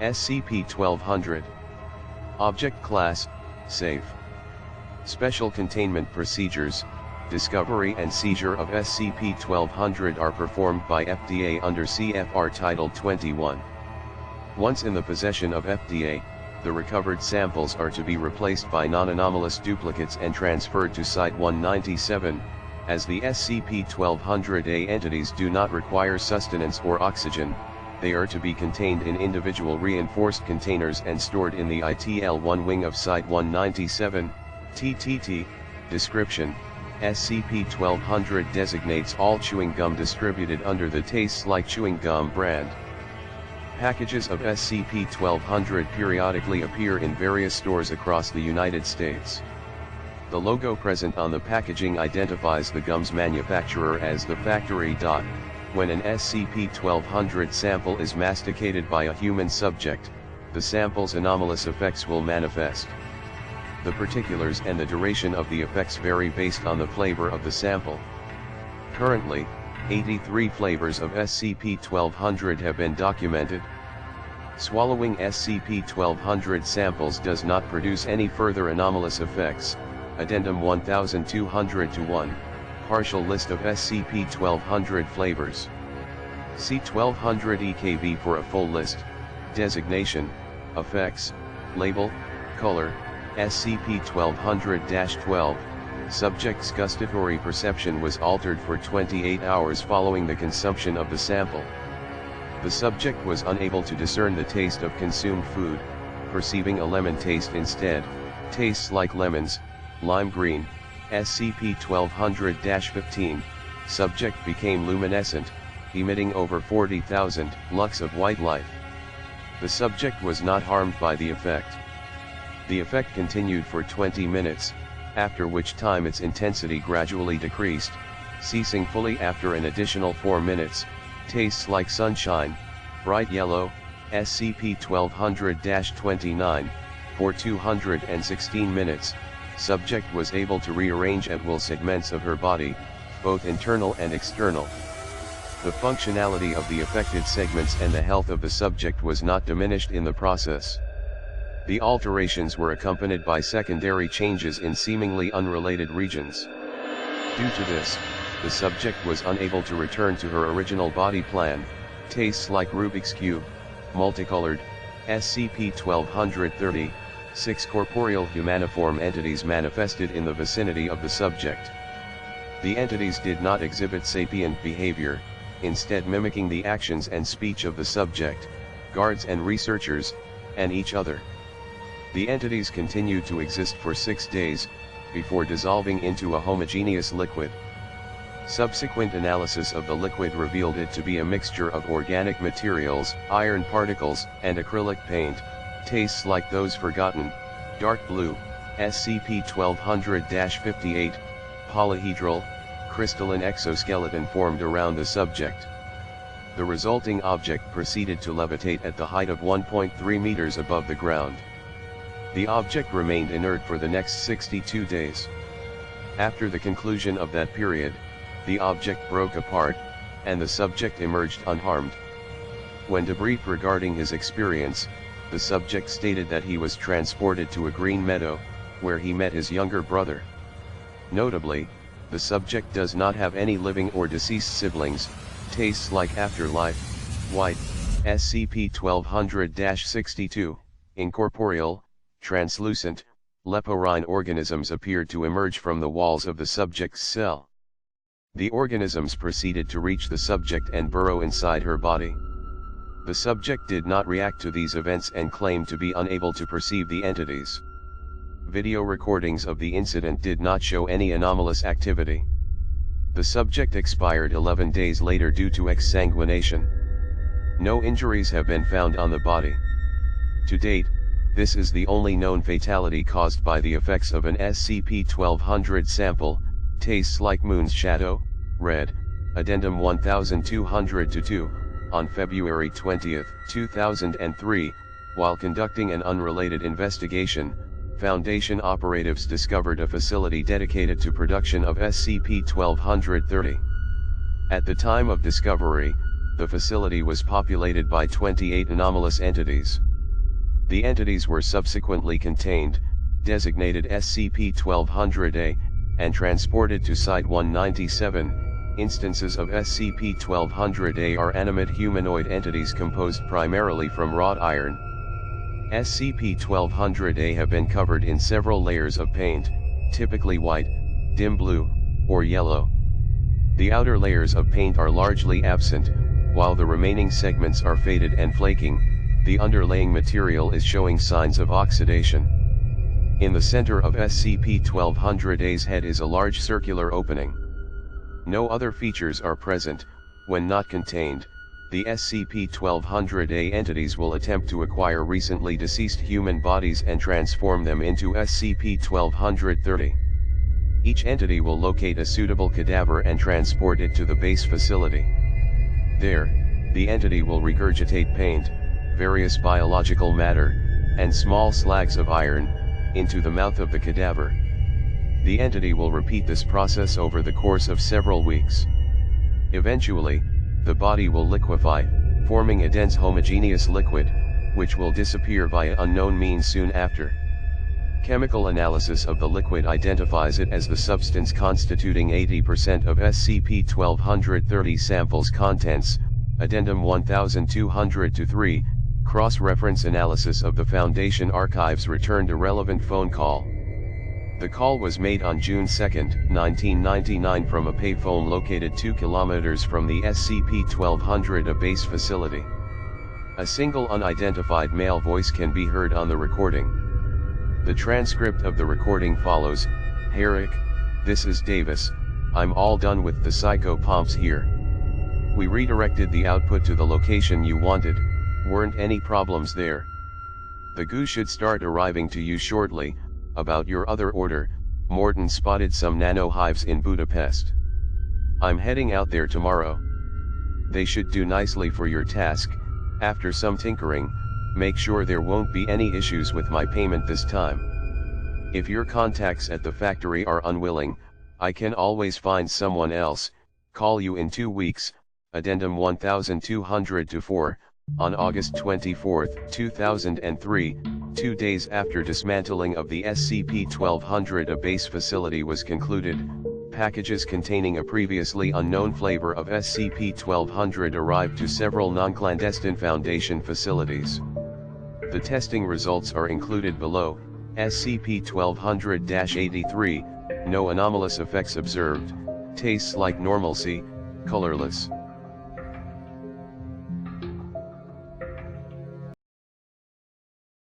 SCP-1200. Object Class, Safe. Special Containment Procedures, discovery and seizure of SCP-1200 are performed by FDA under CFR Title 21. Once in the possession of FDA, the recovered samples are to be replaced by non-anomalous duplicates and transferred to Site-197, as the SCP-1200-A entities do not require sustenance or oxygen. They are to be contained in individual reinforced containers and stored in the ITL-1 wing of Site-197, TTT. Description: SCP-1200 designates all chewing gum distributed under the Tastes Like Chewing Gum brand. Packages of SCP-1200 periodically appear in various stores across the United States. The logo present on the packaging identifies the gum's manufacturer as the factory. When an SCP-1200 sample is masticated by a human subject, the sample's anomalous effects will manifest. The particulars and the duration of the effects vary based on the flavor of the sample. Currently, 83 flavors of SCP-1200 have been documented. Swallowing SCP-1200 samples does not produce any further anomalous effects. Addendum 1200-1. Partial list of SCP-1200 flavors. See 1200 EKB for a full list. Designation, effects, label, color. SCP-1200-12. Subject's gustatory perception was altered for 28 hours following the consumption of the sample. The subject was unable to discern the taste of consumed food, perceiving a lemon taste instead. Tastes like lemons, lime green. SCP-1200-15. Subject became luminescent, emitting over 40,000 lux of white light. The subject was not harmed by the effect. The effect continued for 20 minutes, after which time its intensity gradually decreased, ceasing fully after an additional 4 minutes. Tastes like sunshine, bright yellow. SCP-1200-29. For 216 minutes, subject was able to rearrange at will segments of her body, both internal and external. The functionality of the affected segments and the health of the subject was not diminished in the process. The alterations were accompanied by secondary changes in seemingly unrelated regions. Due to this, the subject was unable to return to her original body plan. Tastes like Rubik's Cube, multicolored. SCP-1230. 6 corporeal humaniform entities manifested in the vicinity of the subject. The entities did not exhibit sapient behavior, instead mimicking the actions and speech of the subject, guards and researchers, and each other. The entities continued to exist for 6 days, before dissolving into a homogeneous liquid. Subsequent analysis of the liquid revealed it to be a mixture of organic materials, iron particles, and acrylic paint. Tastes like those forgotten, dark blue. SCP-1200-58, polyhedral, crystalline exoskeleton formed around the subject. The resulting object proceeded to levitate at the height of 1.3 meters above the ground. The object remained inert for the next 62 days. After the conclusion of that period, the object broke apart, and the subject emerged unharmed. When debriefed regarding his experience, the subject stated that he was transported to a green meadow, where he met his younger brother. Notably, the subject does not have any living or deceased siblings. Tastes like afterlife, white. SCP-1200-62, incorporeal, translucent, leporine organisms appeared to emerge from the walls of the subject's cell. The organisms proceeded to reach the subject and burrow inside her body. The subject did not react to these events and claimed to be unable to perceive the entities. Video recordings of the incident did not show any anomalous activity. The subject expired 11 days later due to exsanguination. No injuries have been found on the body. To date, this is the only known fatality caused by the effects of an SCP-1200 sample. Tastes like moon's shadow, red. Addendum 1200-2. On February 20, 2003, while conducting an unrelated investigation, Foundation operatives discovered a facility dedicated to production of SCP-1230. At the time of discovery, the facility was populated by 28 anomalous entities. The entities were subsequently contained, designated SCP-1200-A, and transported to Site-197. Instances of SCP-1200-A are animate humanoid entities composed primarily from wrought iron. SCP-1200-A have been covered in several layers of paint, typically white, dim blue, or yellow. The outer layers of paint are largely absent, while the remaining segments are faded and flaking. The underlaying material is showing signs of oxidation. In the center of SCP-1200-A's head is a large circular opening. No other features are present. When not contained, the SCP-1200-A entities will attempt to acquire recently deceased human bodies and transform them into SCP-1230. Each entity will locate a suitable cadaver and transport it to the base facility. There, the entity will regurgitate paint, various biological matter, and small slags of iron, into the mouth of the cadaver. The entity will repeat this process over the course of several weeks. Eventually, the body will liquefy, forming a dense homogeneous liquid, which will disappear via unknown means soon after. Chemical analysis of the liquid identifies it as the substance constituting 80% of SCP-1230 samples contents. Addendum 1200-3, cross-reference analysis of the Foundation archives returned a relevant phone call. The call was made on June 2, 1999 from a payphone located 2 kilometers from the SCP-1200 base facility. A single unidentified male voice can be heard on the recording. The transcript of the recording follows. "Hey Rick, this is Davis, I'm all done with the psychopomps here. We redirected the output to the location you wanted, weren't any problems there. The goo should start arriving to you shortly. About your other order, Morton spotted some nano-hives in Budapest. I'm heading out there tomorrow. They should do nicely for your task. After some tinkering, make sure there won't be any issues with my payment this time. If your contacts at the factory are unwilling, I can always find someone else. Call you in 2 weeks." Addendum 1200-4, on August 24, 2003, 2 days after dismantling of the SCP-1200 base facility was concluded, packages containing a previously unknown flavor of SCP-1200 arrived to several non-clandestine Foundation facilities. The testing results are included below. SCP-1200-83, no anomalous effects observed, tastes like normalcy, colorless.